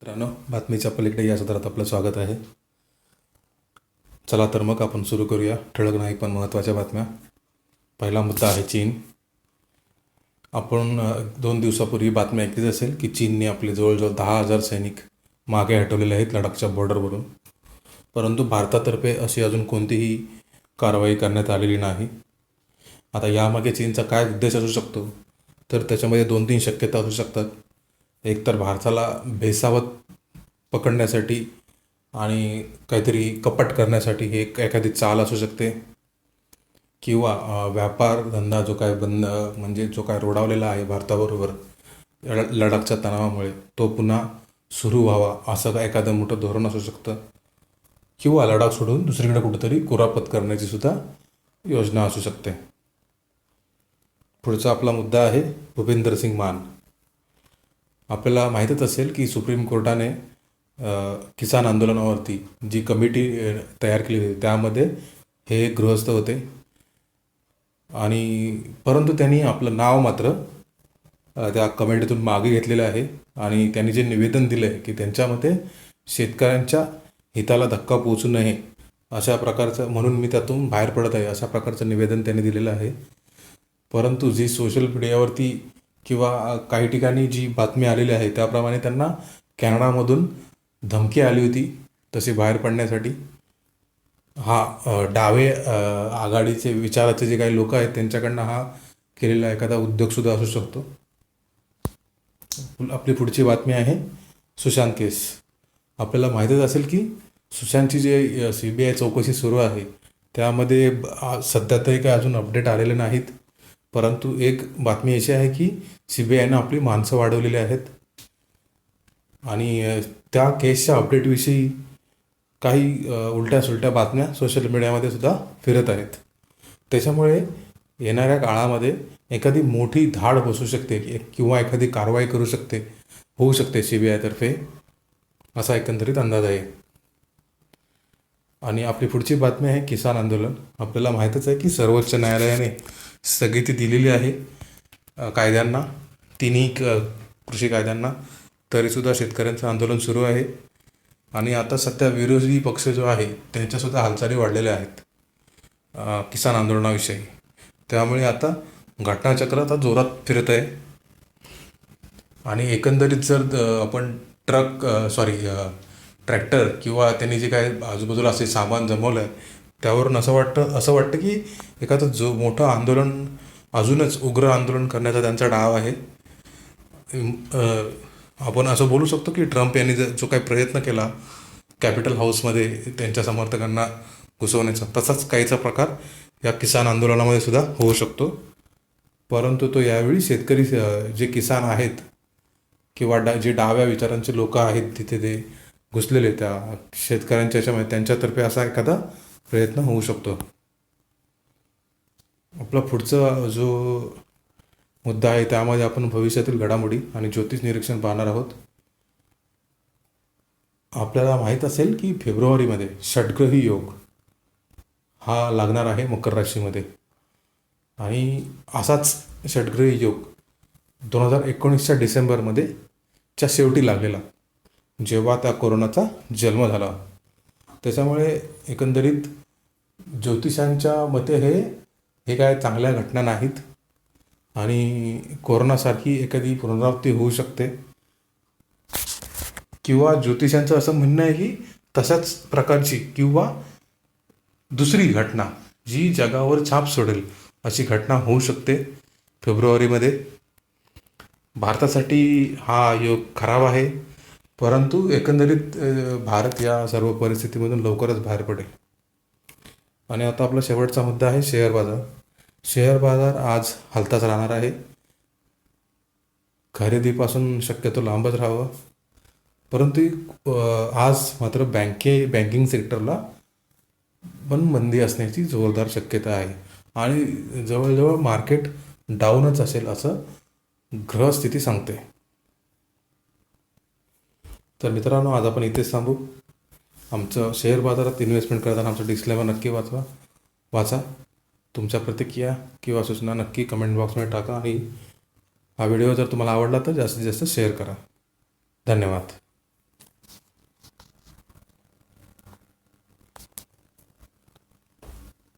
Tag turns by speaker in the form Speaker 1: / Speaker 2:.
Speaker 1: मित्रांनो, बातमीच्या पलीकडे या सत्रात आपलं स्वागत आहे. चला तर मग आपण सुरू करूया ठळक नाही पण महत्त्वाच्या बातम्या. पहिला मुद्दा आहे चीन. आपण 2 दिवसापूर्वी बातमी ऐकलीच असेल की चीनने आपले जवळजवळ 10,000 सैनिक मागे हटवलेले आहेत लडाखच्या बॉर्डरवरून. परंतु भारतातर्फे अशी अजून कोणतीही कारवाई करण्यात आलेली नाही. आता यामागे चीनचा काय उद्देश असू शकतो, तर त्याच्यामध्ये 2-3 शक्यता असू शकतात. एक तर भारताला भेसावत पकडण्यासाठी आणि काहीतरी कपट करण्यासाठी हे एखादी चाल असू शकते, किंवा व्यापार धंदा जो काय बंद म्हणजे जो काय रोडावलेला आहे भारताबरोबर लडाखच्या तणावामुळे तो पुन्हा सुरू व्हावा असं काय एखादं मोठं धोरण असू शकतं, किंवा लडाख सोडून दुसरीकडे कुठेतरी कुरापत करण्याची सुद्धा योजना असू शकते. पुढचा आपला मुद्दा आहे भूपिंदर सिंग मान. आपल्याला माहीतच असेल की सुप्रीम कोर्टाने किसान आंदोलनावरती जी कमिटी तयार केली होती त्यामध्ये हे गृहस्थ होते, आणि परंतु त्यांनी आपलं नाव मात्र त्या कमिटीतून मागे घेतलेलं आहे. आणि त्यांनी जे निवेदन दिलं आहे की त्यांच्या मते शेतकऱ्यांच्या हिताला धक्का पोहोचू नये अशा प्रकारचं, म्हणून मी त्यातून बाहेर पडत आहे अशा प्रकारचं निवेदन त्यांनी दिलेलं आहे. परंतु जी सोशल मीडियावरती किंवा काही ठिकाणी जी बातमी आलेली आहे त्याप्रमाणे त्यांना कॅनडामधून धमकी आली होती तसे बाहेर पडण्यासाठी. डावे आघाडीचे विचाराचे जे काही लोक आहेत त्यांच्याकडनं हा केलेला एखादा उद्योगसुद्धा असू शकतो. आपली पुढची बातमी आहे सुशांत केस. आपल्याला माहीतच असेल की सुशांतची जे CBI चौकशी सुरू आहे त्यामध्ये सध्या तरी काही अजून अपडेट आलेले नाहीत. परंतु एक बातमी अशी आहे की CBIनं आपली माणसं वाढवलेली आहेत, आणि त्या केसच्या अपडेटविषयी काही उलट्या सुलट्या बातम्या सोशल मीडियामध्ये सुद्धा फिरत आहेत. त्याच्यामुळे येणाऱ्या काळामध्ये एखादी मोठी धाड बसू शकते किंवा एखादी कारवाई होऊ शकते CBI तर्फे, असा एकंदरीत अंदाज आहे. आणि आपली पुढची बातमी आहे किसान आंदोलन. आपल्याला माहीतच आहे की सर्वोच्च न्यायालयाने स्थगिती दिलेली आहे कायद्यांना, तिन्ही कृषी कायद्यांना. तरीसुद्धा शेतकऱ्यांचं आंदोलन सुरू आहे, आणि आता सध्या विरोधी पक्ष जो आहे त्यांच्यासुद्धा हालचाली वाढलेल्या आहेत किसान आंदोलनाविषयी. त्यामुळे आता घटनाचक्र आता जोरात फिरत आहे. आणि एकंदरीत जर आपण ट्रॅक्टर किंवा त्यांनी जे काय आजूबाजूला असे सामान जमवलं आहे त्यावरून असं वाटतं की एखादं जो मोठं आंदोलन, अजूनच उग्र आंदोलन करण्याचा त्यांचा डाव आहे. आपण असं बोलू शकतो की ट्रम्प यांनी जो काही प्रयत्न केला कॅपिटल हाऊसमध्ये त्यांच्या समर्थकांना घुसवण्याचा, तसाच काहीचा प्रकार या किसान आंदोलनामध्ये सुद्धा होऊ शकतो. परंतु तो यावेळी शेतकरी जे किसान आहेत किंवा जे डाव्या विचारांचे लोक आहेत तिथे ते घुसलेले त्या शेतकऱ्यांच्या याच्यामध्ये, त्यांच्यातर्फे असा एखादा प्रयत्न होऊ शकतो. आपला पुढचा जो मुद्दा आहे त्यामध्ये आपण भविष्यातील घडामोडी आणि ज्योतिष निरीक्षण पाहणार आहोत. आपल्याला माहीत असेल की फेब्रुवारीमध्ये षटग्रही योग हा लागणार आहे मकर राशीमध्ये, आणि असाच षटग्रही योग 2019च्या डिसेंबरमध्ये च्या शेवटी लागलेला, जेव्हा त्या कोरोनाचा जन्म झाला. त्याच्यामुळे एकंदरीत ज्योतिषांच्या मते हे काय चांगल्या घटना नाहीत, आणि कोरोनासारखी एखादी पुनरावृत्ती होऊ शकते. किंवा ज्योतिषांचं असं म्हणणं आहे की तशाच प्रकारची किंवा दुसरी घटना जी जगावर छाप सोडेल अशी घटना होऊ शकते फेब्रुवारीमध्ये. भारतासाठी हा योग खराब आहे, परंतु एकंदरीत भारत या सर्व परिस्थितीमधून लवकरच बाहेर पडेल. आणि आता आपला शेवटचा मुद्दा आहे शेअर बाजार. शेअर बाजार आज हलताच राहणार आहे. खरेदीपासून शक्यतो लांबच राहावं. परंतु आज मात्र बँकिंग सेक्टरला पण मंदी असण्याची जोरदार शक्यता आहे, आणि जवळजवळ मार्केट डाऊनच असेल असं ग्रहस्थिती सांगते. तर मित्रांनो, आज आपण इथेच थांबू. आमचं शेअर बाजारात इन्व्हेस्टमेंट करताना आमचं डिस्क्लेमर नक्की वाचा. तुमच्या प्रतिक्रिया किंवा सूचना नक्की कमेंट बॉक्समध्ये टाका, आणि हा व्हिडिओ जर तुम्हाला आवडला तर जास्तीत जास्त शेअर करा. धन्यवाद.